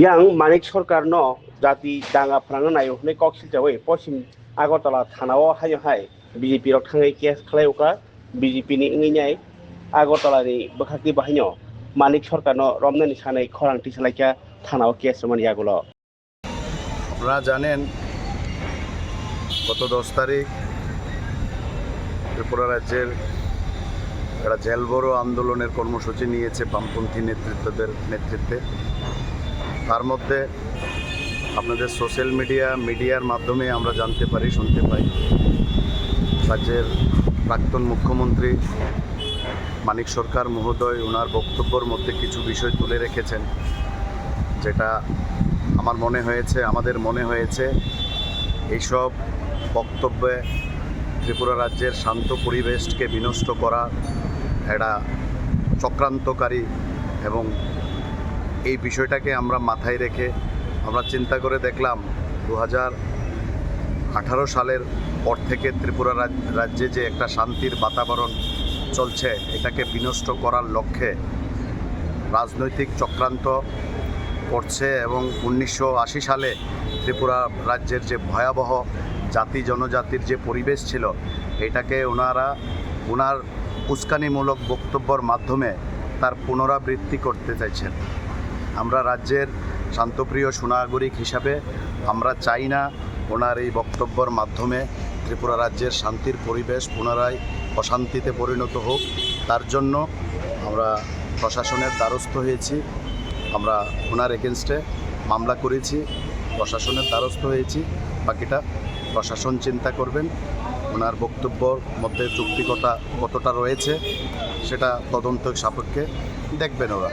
yang Manik Sorkar no jati danga pranganai hune koksil jawe posim Agortala thanao hayo hai BJP rok thangai kes khlaiuka BJP ni ngai Agortala ni bakhakti bahinyo Manik Sorkar no romnani sanai khorang tisalaikia thanao kes mani agulo আপনারা জানেন গত 10 তারিখ ত্রিপুরা রাজ্যের একটা জেলবড় আন্দোলনের কর্মসূচি নিয়েছে বামপন্থী নেতৃত্বদের নেতৃত্বে। তার মধ্যে আপনাদের সোশ্যাল মিডিয়ার মাধ্যমে আমরা জানতে পারি, শুনতে পাই রাজ্যের প্রাক্তন মুখ্যমন্ত্রী মানিক সরকার মহোদয় ওনার বক্তব্যের মধ্যে কিছু বিষয় তুলে রেখেছেন, যেটা আমাদের মনে হয়েছে এইসব বক্তব্যে ত্রিপুরা রাজ্যের শান্ত পরিবেশকে বিনষ্ট করা একটা চক্রান্তকারী, এবং এই বিষয়টাকে আমরা মাথায় রেখে আমরা চিন্তা করে দেখলাম 2018 সালের পর থেকে ত্রিপুরা রাজ্যে যে একটা শান্তির বাতাবরণ চলছে, এটাকে বিনষ্ট করার লক্ষ্যে রাজনৈতিক চক্রান্ত করছে। এবং 1980 সালে ত্রিপুরা রাজ্যের যে ভয়াবহ জাতি জনজাতির যে পরিবেশ ছিল, এটাকে ওনার উস্কানিমূলক বক্তব্যের মাধ্যমে তার পুনরাবৃত্তি করতে চাইছেন। আমরা রাজ্যের শান্তপ্রিয় সুনাগরিক হিসাবে আমরা চাই না ওনার এই বক্তব্যের মাধ্যমে ত্রিপুরা রাজ্যের শান্তির পরিবেশ পুনরায় অশান্তিতে পরিণত হোক। তার জন্য আমরা প্রশাসনের দ্বারস্থ হয়েছি, আমরা ওনার এগেনস্টে মামলা করেছি, প্রশাসনের দ্বারস্থ হয়েছি। বাকিটা প্রশাসন চিন্তা করবেন। ওনার বক্তব্যর মধ্যে যৌক্তিকতা কতটা রয়েছে সেটা তদন্ত সাপেক্ষে দেখবেন ওরা।